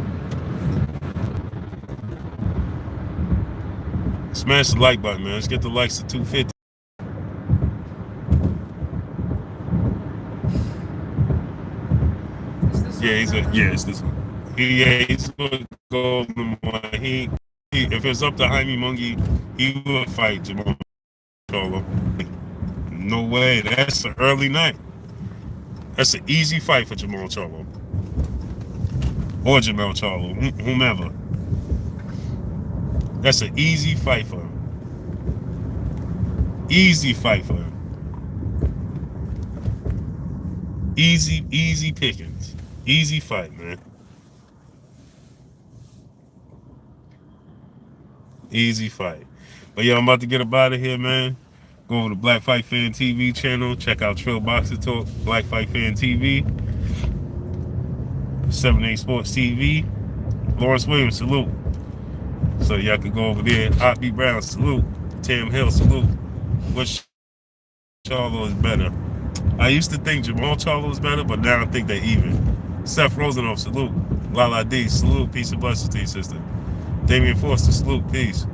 A: Smash the like button, man. Let's get the likes to 250. It's this one. He's gonna go number 1. He if it's up to Jaime Munguia, he will fight Jamal Charlo. No way. That's an early night. That's an easy fight for Jamal Charlo. Or Jamal Charlo, whomever. That's an easy fight for him. Easy fight for him. Easy pickings. Easy fight, man. Easy fight. But yeah, I'm about to get up out of here, man. Go over to Black Fight Fan TV channel. Check out Trill Boxer Talk, Black Fight Fan TV, 78 Sports TV. Lawrence Williams, salute. So y'all can go over there. Hot B. Brown, salute. Tim Hill, salute. Which Charlo is better? I used to think Jamal Charlo was better, but now I think they're even. Seth Rosenoff, salute. Lala D, salute. Peace and blessings to you, sister. Damian Foster, salute. Peace.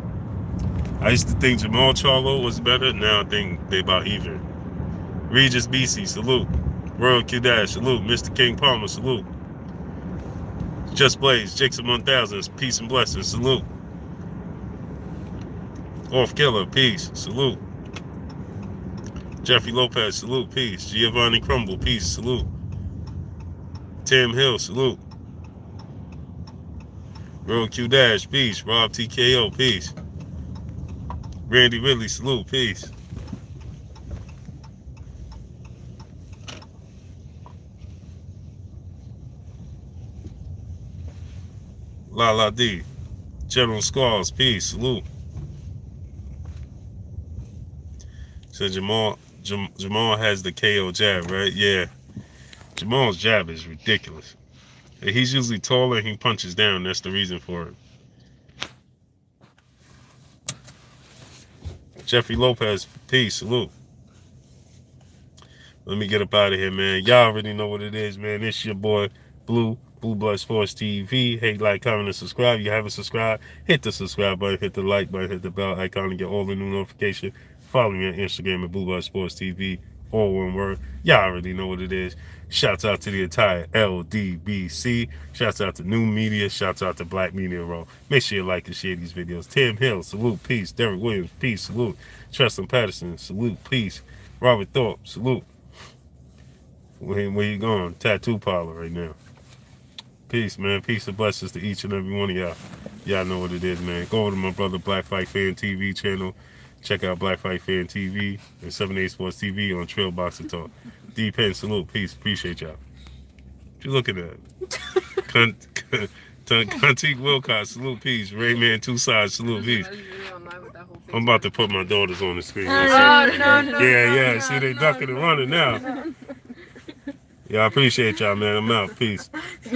A: I used to think Jamal Charlo was better. Now I think they about even. Regis BC, salute. Royal Q Dash, salute. Mr. King Palmer, salute. Just Blaze, Jackson 1000, peace and blessings, salute. Off Killer, peace, salute. Jeffrey Lopez, salute, peace. Giovanni Crumble, peace, salute. Tim Hill, salute. Royal Q Dash, peace. Rob TKO, peace. Randy Ridley, salute, peace. Lala D. General Scars, peace, salute. So Jamal has the KO jab, right? Yeah. Jamal's jab is ridiculous. He's usually taller and he punches down. That's the reason for it. Jeffrey Lopez, peace, salute. Let me get up out of here, man. Y'all already know what it is, man. It's your boy, Blue Blood Sports TV. Hey, like, comment, and subscribe. If you haven't subscribed, hit the subscribe button, hit the like button, hit the bell icon to get all the new notifications. Follow me on Instagram at Blue Blood Sports TV, all one word. Y'all already know what it is. Shouts out to the entire LDBC. Shouts out to New Media. Shouts out to Black Media Row. Make sure you like and share these videos. Tim Hill, salute, peace. Derek Williams, peace, salute. Tristan Patterson, salute, peace. Robert Thorpe, salute. Where you going? Tattoo parlor right now. Peace, man. Peace and blessings to each and every one of y'all. Y'all know what it is, man. Go over to my brother Black Fight Fan TV channel. Check out Black Fight Fan TV and 78 Sports TV on Trail Boxing Talk. D Penn, salute. Peace. Appreciate y'all. What you looking at? Contique Wilcox, salute. Peace. Rayman Two Sides, salute. Peace. I'm about to put my daughters on the screen. Yeah. See, they ducking and running now. Yeah, I appreciate y'all, man. I'm out. Peace.